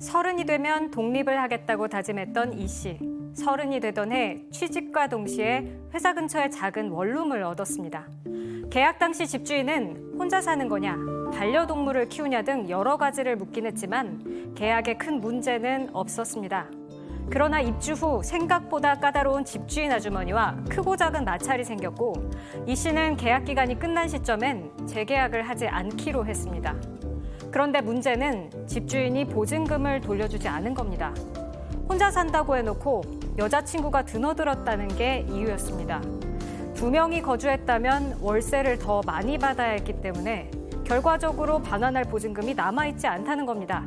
서른이 되면 독립을 하겠다고 다짐했던 이 씨. 서른이 되던 해 취직과 동시에 회사 근처에 작은 원룸을 얻었습니다. 계약 당시 집주인은 혼자 사는 거냐, 반려동물을 키우냐 등 여러 가지를 묻긴 했지만 계약에 큰 문제는 없었습니다. 그러나 입주 후 생각보다 까다로운 집주인 아주머니와 크고 작은 마찰이 생겼고 이 씨는 계약 기간이 끝난 시점엔 재계약을 하지 않기로 했습니다. 그런데 문제는 집주인이 보증금을 돌려주지 않은 겁니다. 혼자 산다고 해놓고 여자친구가 드나들었다는 게 이유였습니다. 2명이 거주했다면 월세를 더 많이 받아야 했기 때문에 결과적으로 반환할 보증금이 남아있지 않다는 겁니다.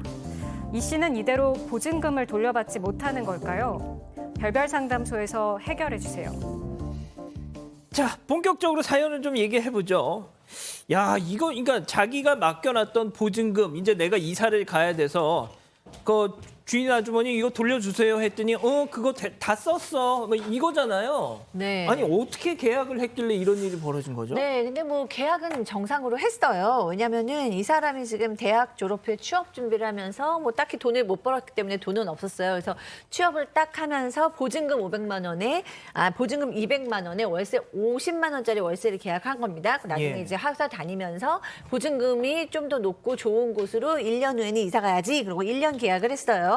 이 씨는 이대로 보증금을 돌려받지 못하는 걸까요? 별별상담소에서 해결해 주세요. 자, 본격적으로 사연을 좀 얘기해 보죠. 야, 이거 그러니까 자기가 맡겨놨던 보증금 이제 내가 이사를 가야 돼서 그 주인 아주머니 이거 돌려주세요 했더니 그거 다 썼어 뭐 이거잖아요. 네. 아니 어떻게 계약을 했길래 이런 일이 벌어진 거죠? 네, 근데 뭐 계약은 정상으로 했어요. 왜냐면은 이 사람이 지금 대학 졸업 후에 취업 준비를 하면서 뭐 딱히 돈을 못 벌었기 때문에 돈은 없었어요. 그래서 취업을 딱 하면서 보증금 500만 원에 보증금 200만 원에 월세 50만 원짜리 월세를 계약한 겁니다. 나중에 예. 이제 회사 다니면서 보증금이 좀 더 높고 좋은 곳으로 1년 후에는 이사 가야지. 그리고 1년 계약을 했어요.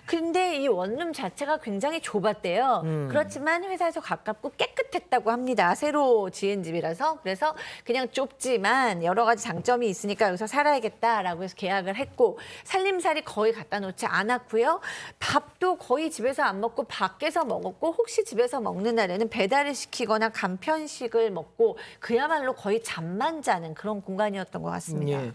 근데 이 원룸 자체가 굉장히 좁았대요. 그렇지만 회사에서 가깝고 깨끗했다고 합니다. 새로 지은 집이라서. 그래서 그냥 좁지만 여러 가지 장점이 있으니까 여기서 살아야겠다라고 해서 계약을 했고 살림살이 거의 갖다 놓지 않았고요. 밥도 거의 집에서 안 먹고 밖에서 먹었고 혹시 집에서 먹는 날에는 배달을 시키거나 간편식을 먹고 그야말로 거의 잠만 자는 그런 공간이었던 것 같습니다. 예.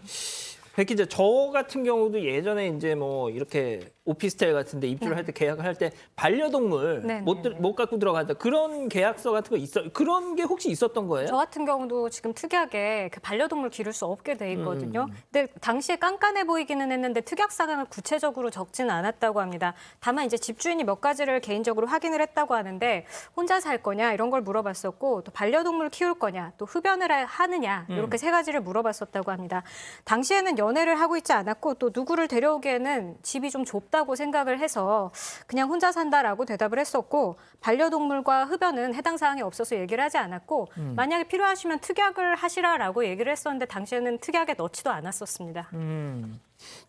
백 기자, 저 같은 경우도 예전에 이제 뭐 이렇게 오피스텔 같은데 입주를 할 때 계약을 할 때 반려동물 네, 못 갖고 들어간다 그런 계약서 같은 거 있어 그런 게 혹시 있었던 거예요? 저 같은 경우도 지금 특이하게 그 반려동물 기를 수 없게 돼 있거든요. 근데 당시에 깐깐해 보이기는 했는데 특약사항을 구체적으로 적지는 않았다고 합니다. 다만 이제 집주인이 몇 가지를 개인적으로 확인을 했다고 하는데 혼자 살 거냐 이런 걸 물어봤었고 또 반려동물 키울 거냐 또 흡연을 하느냐 이렇게 세 가지를 물어봤었다고 합니다. 당시에는 연애를 하고 있지 않았고 또 누구를 데려오기에는 집이 좀 좁다고 생각을 해서 그냥 혼자 산다라고 대답을 했었고 반려동물과 흡연은 해당 사항이 없어서 얘기를 하지 않았고 만약에 필요하시면 특약을 하시라라고 얘기를 했었는데 당시에는 특약에 넣지도 않았었습니다.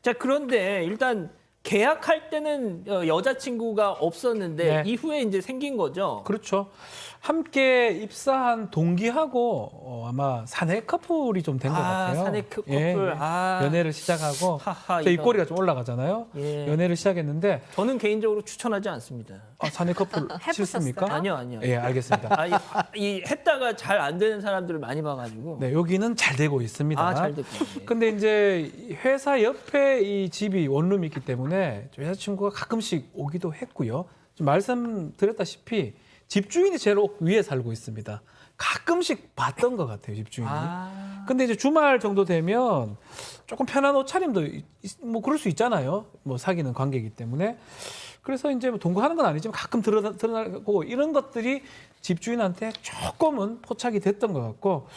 자, 그런데 일단 계약할 때는 여자친구가 없었는데 네. 이후에 이제 생긴 거죠. 그렇죠. 함께 입사한 동기하고 아마 사내 커플이 좀 된 것 같아요. 사내 커플. 예, 아. 연애를 시작하고 하하, 저 이런. 입꼬리가 좀 올라가잖아요. 예. 연애를 시작했는데 저는 개인적으로 추천하지 않습니다. 사내 커플 해보셨어요? 싫습니까? 아니요. 예, 알겠습니다. 이 했다가 잘 안 되는 사람들을 많이 봐가지고. 네, 여기는 잘 되고 있습니다. 잘 됐군요. 근데 이제 회사 옆에 이 집이 원룸이 있기 때문에 여자친구가 가끔씩 오기도 했고요. 좀 말씀드렸다시피 집주인이 제일 위에 살고 있습니다. 가끔씩 봤던 것 같아요, 집주인이. 근데 이제 주말 정도 되면 조금 편한 옷차림도 뭐 그럴 수 있잖아요. 뭐 사귀는 관계이기 때문에. 그래서 이제 뭐 동거하는 건 아니지만 가끔 드러나고 이런 것들이 집주인한테 조금은 포착이 됐던 것 같고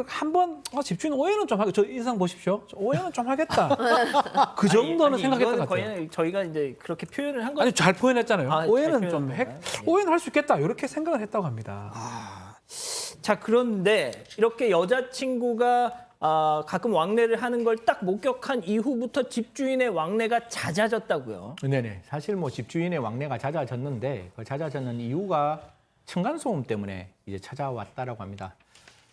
한번 집주인 오해는 좀 하고 저 인상 보십시오. 오해는 좀 하겠다. 그 정도는 생각했던 것 같아요. 거의 저희가 이제 그렇게 표현을 한 거죠. 아니 잘 표현했잖아요. 잘 오해는 좀 표현한 건가요? 예. 오해는 할 수 있겠다 이렇게 생각을 했다고 합니다. 자, 그런데 이렇게 여자친구가 가끔 왕래를 하는 걸 딱 목격한 이후부터 집주인의 왕래가 잦아졌다고요. 네네. 사실 뭐 집주인의 왕래가 잦아졌는데 그 잦아졌는 이유가 층간소음 때문에 이제 찾아왔다라고 합니다.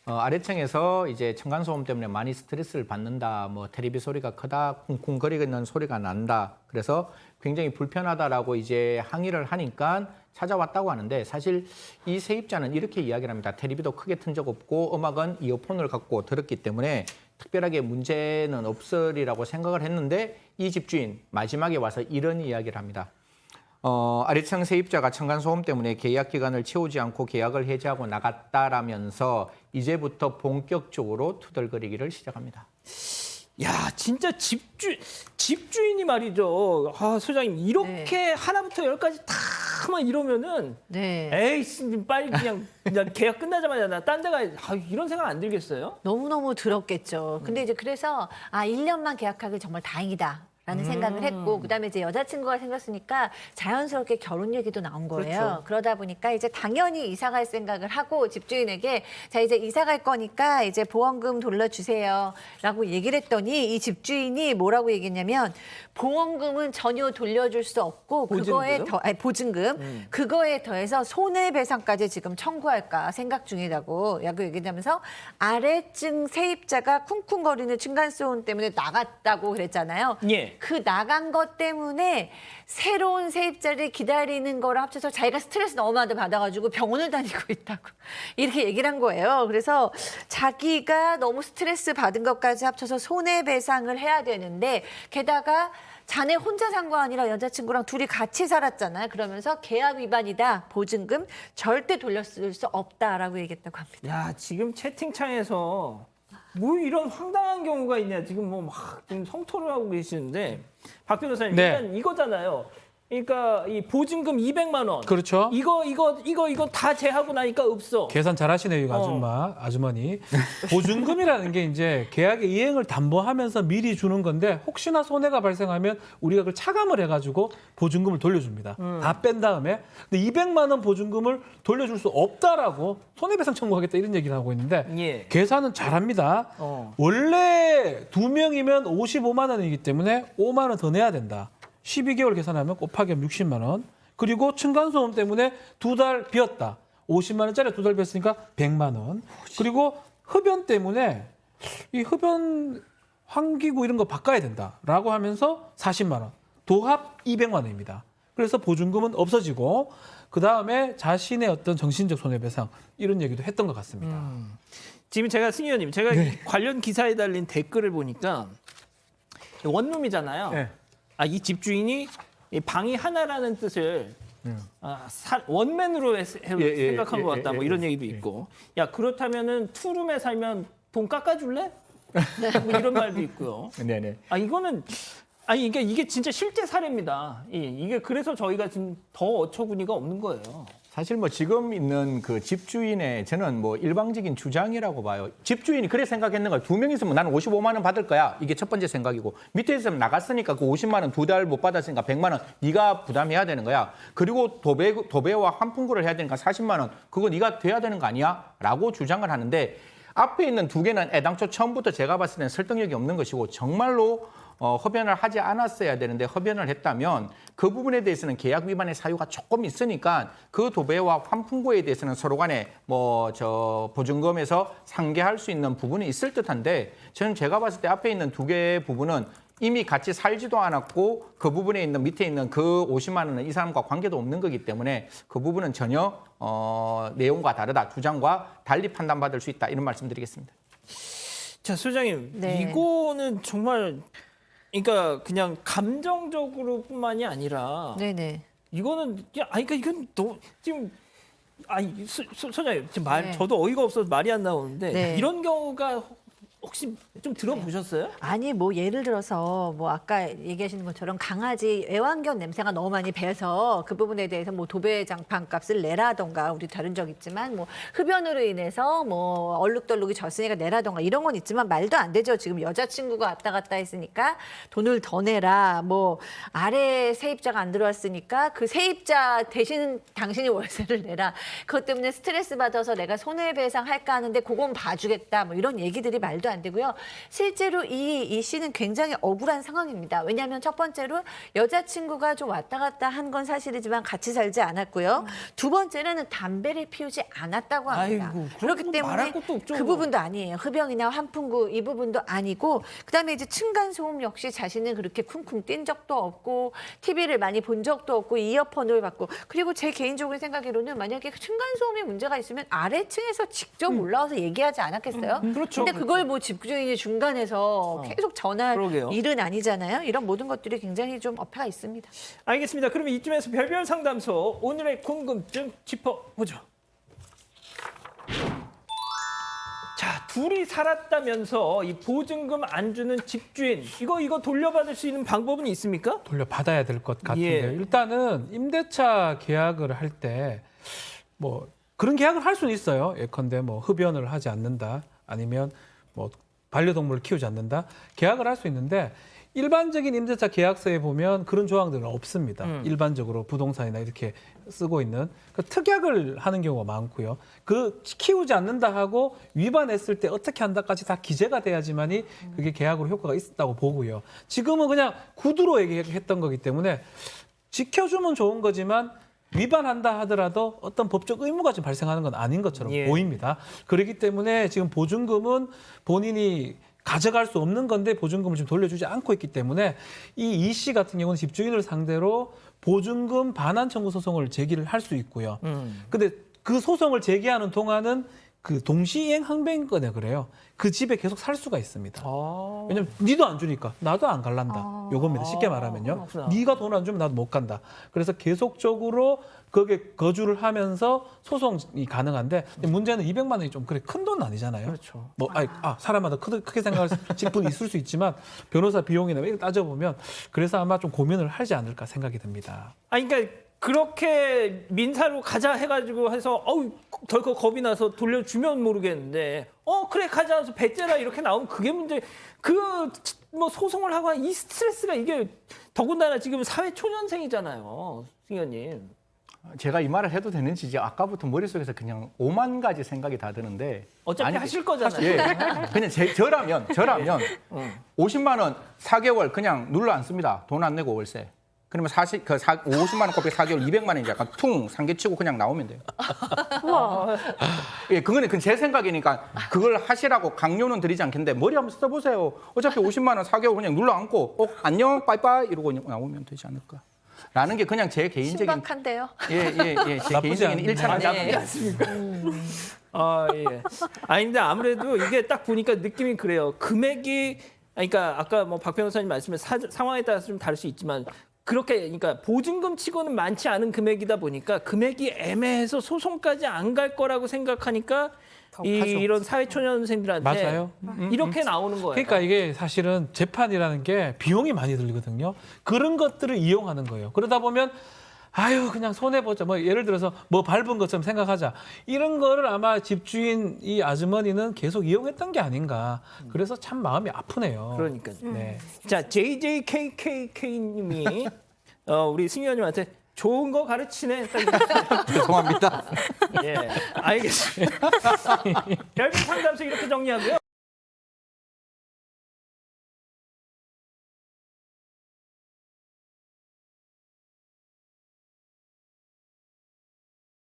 아래층에서 이제 층간소음 때문에 많이 스트레스를 받는다. 뭐 테레비 소리가 크다, 쿵쿵거리는 소리가 난다. 그래서 굉장히 불편하다라고 이제 항의를 하니까 찾아왔다고 하는데 사실 이 세입자는 이렇게 이야기를 합니다. 테레비도 크게 튼 적 없고 음악은 이어폰을 갖고 들었기 때문에 특별하게 문제는 없으리라고 생각을 했는데 이 집주인 마지막에 와서 이런 이야기를 합니다. 아래층 세입자가 층간소음 때문에 계약 기간을 채우지 않고 계약을 해지하고 나갔다라면서 이제부터 본격적으로 투덜거리기를 시작합니다. 야, 진짜 집주인이 말이죠. 소장님 이렇게 하나부터 열까지 다만 이러면은 네. 에이, 빨리 그냥 계약 끝나자마자 나 딴 데 가야 이런 생각 안 들겠어요? 너무너무 들었겠죠. 근데 이제 그래서 1년만 계약하길 정말 다행이다. 라는 생각을 했고 그다음에 이제 여자친구가 생겼으니까 자연스럽게 결혼 얘기도 나온 거예요. 그렇죠. 그러다 보니까 이제 당연히 이사 갈 생각을 하고 집주인에게 자 이제 이사 갈 거니까 이제 보험금 돌려주세요라고 얘기를 했더니 이 집주인이 뭐라고 얘기했냐면 보험금은 전혀 돌려줄 수 없고 그거에 보증금? 더 아니 보증금 그거에 더해서 손해배상까지 지금 청구할까 생각 중이라고 얘기하면서 아래층 세입자가 쿵쿵거리는 층간소음 때문에 나갔다고 그랬잖아요. 예. 그 나간 것 때문에 새로운 세입자를 기다리는 거랑 합쳐서 자기가 스트레스 너무 많이 받아가지고 병원을 다니고 있다고 이렇게 얘기를 한 거예요. 그래서 자기가 너무 스트레스 받은 것까지 합쳐서 손해배상을 해야 되는데 게다가 자네 혼자 산 거 아니라 여자친구랑 둘이 같이 살았잖아요. 그러면서 계약 위반이다. 보증금 절대 돌려줄 수 없다라고 얘기했다고 합니다. 야, 지금 채팅창에서 뭐 이런 황당한 경우가 있냐. 지금 뭐 막 지금 성토를 하고 계시는데 박 변호사님 네. 일단 이거잖아요. 그러니까 이 보증금 200만 원. 그렇죠. 이거 다 제하고 나니까 없어. 계산 잘하시네요, 이거 아주머니. 보증금이라는 게 이제 계약의 이행을 담보하면서 미리 주는 건데 혹시나 손해가 발생하면 우리가 그걸 차감을 해가지고 보증금을 돌려줍니다. 다 뺀 다음에. 근데 200만 원 보증금을 돌려줄 수 없다라고 손해배상 청구하겠다 이런 얘기를 하고 있는데 예. 계산은 잘합니다. 어. 원래 2명이면 55만 원이기 때문에 5만 원 더 내야 된다. 12개월 계산하면 곱하기 하면 60만 원. 그리고 층간소음 때문에 2달 비었다. 50만 원짜리 2달 비었으니까 100만 원. 그리고 흡연 때문에 이 흡연 환기구 이런 거 바꿔야 된다라고 하면서 40만 원. 도합 200만 원입니다. 그래서 보증금은 없어지고 그다음에 자신의 어떤 정신적 손해배상 이런 얘기도 했던 것 같습니다. 지금 제가 승희 의원님 제가 네. 관련 기사에 달린 댓글을 보니까 원룸이잖아요. 네. 이 집주인이 이 방이 하나라는 뜻을 원맨으로 생각한 것 같다. 뭐 이런 얘기도 있고. 야, 그렇다면은 투룸에 살면 돈 깎아줄래? 뭐 이런 말도 있고요. 네네. 이거는 이게 진짜 실제 사례입니다. 이게 그래서 저희가 지금 더 어처구니가 없는 거예요. 사실 뭐 지금 있는 그 집주인의 저는 뭐 일방적인 주장이라고 봐요. 집주인이 그래 생각했는 거야. 2명 있으면 나는 55만 원 받을 거야. 이게 첫 번째 생각이고 밑에 있으면 나갔으니까 그 50만 원 2달 못 받았으니까 100만 원 네가 부담해야 되는 거야. 그리고 도배와 환풍구를 해야 되니까 40만 원 그거 네가 돼야 되는 거 아니야? 라고 주장을 하는데 앞에 있는 두 개는 애당초 처음부터 제가 봤을 때는 설득력이 없는 것이고 정말로 흡연을 하지 않았어야 되는데 흡연을 했다면 그 부분에 대해서는 계약 위반의 사유가 조금 있으니까 그 도배와 환풍구에 대해서는 서로 간에 보증금에서 상계할 수 있는 부분이 있을 듯한데 저는 제가 봤을 때 앞에 있는 두 개의 부분은 이미 같이 살지도 않았고 그 부분에 있는 밑에 있는 그 50만 원은 이 사람과 관계도 없는 거기 때문에 그 부분은 전혀 내용과 다르다. 주장과 달리 판단받을 수 있다. 이런 말씀드리겠습니다. 자, 소장님, 네. 이거는 정말 그러니까 그냥 감정적으로뿐만이 아니라 네네. 이거는 그러니까 이건 너무 지금 소장님 지금 네. 저도 어이가 없어서 말이 안 나오는데 네. 이런 경우가 혹시 좀 들어보셨어요? 아니 뭐 예를 들어서 뭐 아까 얘기하시는 것처럼 강아지 애완견 냄새가 너무 많이 배서 그 부분에 대해서 뭐 도배장판 값을 내라던가 우리 다룬 적 있지만 뭐 흡연으로 인해서 뭐 얼룩덜룩이 졌으니까 내라던가 이런 건 있지만 말도 안 되죠. 지금 여자친구가 왔다 갔다 했으니까 돈을 더 내라. 뭐 아래 세입자가 안 들어왔으니까 그 세입자 대신 당신이 월세를 내라. 그것 때문에 스트레스 받아서 내가 손해배상 할까 하는데 그건 봐주겠다. 뭐 이런 얘기들이 말도 안 되고요. 실제로 이 씨는 굉장히 억울한 상황입니다. 왜냐하면 첫 번째로 여자친구가 좀 왔다 갔다 한 건 사실이지만 같이 살지 않았고요. 두 번째는 담배를 피우지 않았다고 합니다. 아이고, 그렇기 그럼 때문에 말할 것도 없죠. 그 부분도 아니에요. 흡연이나 환풍구 이 부분도 아니고 그다음에 이제 층간소음 역시 자신은 그렇게 쿵쿵 뛴 적도 없고 TV를 많이 본 적도 없고 이어폰을 받고 그리고 제 개인적인 생각으로는 만약에 층간소음에 문제가 있으면 아래층에서 직접 올라와서 얘기하지 않았겠어요? 그렇죠. 근데 그걸 뭐 집주인이 중간에서 계속 전할 그러게요. 일은 아니잖아요. 이런 모든 것들이 굉장히 좀 어폐가 있습니다. 알겠습니다. 그러면 이쯤에서 별별 상담소 오늘의 궁금증 짚어보죠. 자, 둘이 살았다면서 이 보증금 안 주는 집주인 이거 돌려받을 수 있는 방법은 있습니까? 돌려받아야 될 것 같은데요. 예. 일단은 임대차 계약을 할 때 뭐 그런 계약을 할 수는 있어요. 예컨대 뭐 흡연을 하지 않는다 아니면 뭐 반려동물을 키우지 않는다 계약을 할 수 있는데 일반적인 임대차 계약서에 보면 그런 조항들은 없습니다. 일반적으로 부동산이나 이렇게 쓰고 있는 특약을 하는 경우가 많고요. 그 키우지 않는다 하고 위반했을 때 어떻게 한다까지 다 기재가 돼야지만이 그게 계약으로 효과가 있다고 보고요. 지금은 그냥 구두로 얘기했던 거기 때문에 지켜주면 좋은 거지만 위반한다 하더라도 어떤 법적 의무가 좀 발생하는 건 아닌 것처럼 예. 보입니다. 그렇기 때문에 지금 보증금은 본인이 가져갈 수 없는 건데 보증금을 지금 돌려주지 않고 있기 때문에 이 씨 같은 경우는 집주인을 상대로 보증금 반환 청구 소송을 제기를 할 수 있고요. 근데 그 소송을 제기하는 동안은 그 동시이행 항변권에 그래요. 그 집에 계속 살 수가 있습니다. 왜냐면 니도 안 주니까 나도 안 갈란다. 요겁니다. 쉽게 말하면요. 그렇구나. 네가 돈 안 주면 나도 못 간다. 그래서 계속적으로 거기에 거주를 하면서 소송이 가능한데 문제는 200만 원이 좀 그래 큰 돈은 아니잖아요. 그렇죠. 뭐 사람마다 크게 생각할 분이 있을 수 있지만 변호사 비용이나 이런 거 따져보면 그래서 아마 좀 고민을 하지 않을까 생각이 듭니다. 아니 그러니까 그렇게 민사로 가자 해가지고 해서 덜컥 겁이 나서 돌려주면 모르겠는데 그래 가자 해서 배째라 이렇게 나오면 그게 문제. 그 뭐 소송을 하고 이 스트레스가 이게 더군다나 지금 사회 초년생이잖아요, 승 의원님. 제가 이 말을 해도 되는지 이제 아까부터 머릿속에서 그냥 5만 가지 생각이 다 드는데 어차피 아니, 하실 거잖아요. 예. 그냥 저라면 50만 원 4개월 그냥 눌러 앉습니다. 돈 안 내고 월세. 그러면 50만 원 곱하기 4개월 200만 원이지 약간 퉁 상계치고 그냥 나오면 돼요. 예, 그거는 제 생각이니까 그걸 하시라고 강요는 드리지 않겠는데 머리 한번 써보세요. 어차피 50만 원 4개월 그냥 눌러 앉고 안녕 빠이빠이 이러고 나오면 되지 않을까. 라는 게 그냥 제 개인적인 신박한데요. 제 개인적인 않네. 일차원 나쁘지 잡니다. 않습니까? 예. 아니 근데 아무래도 이게 딱 보니까 느낌이 그래요. 금액이 그러니까 아까 뭐 박 변호사님 말씀에 상황에 따라서 좀 다를 수 있지만 그렇게 그러니까 보증금 치고는 많지 않은 금액이다 보니까 금액이 애매해서 소송까지 안 갈 거라고 생각하니까 이런 사회초년생들한테 맞아요. 이렇게 나오는 거예요. 그러니까 이게 사실은 재판이라는 게 비용이 많이 들거든요. 그런 것들을 이용하는 거예요. 그러다 보면 그냥 손해보자. 뭐 예를 들어서 뭐 밟은 것처럼 생각하자. 이런 거를 아마 집주인 이 아주머니는 계속 이용했던 게 아닌가. 그래서 참 마음이 아프네요. 그러니까요. 네. 자, JJKKK님이 우리 승 의원님한테 좋은 거 가르치네. 죄송합니다. 예, 알겠습니다. 별빛 상담소 이렇게 정리하고요.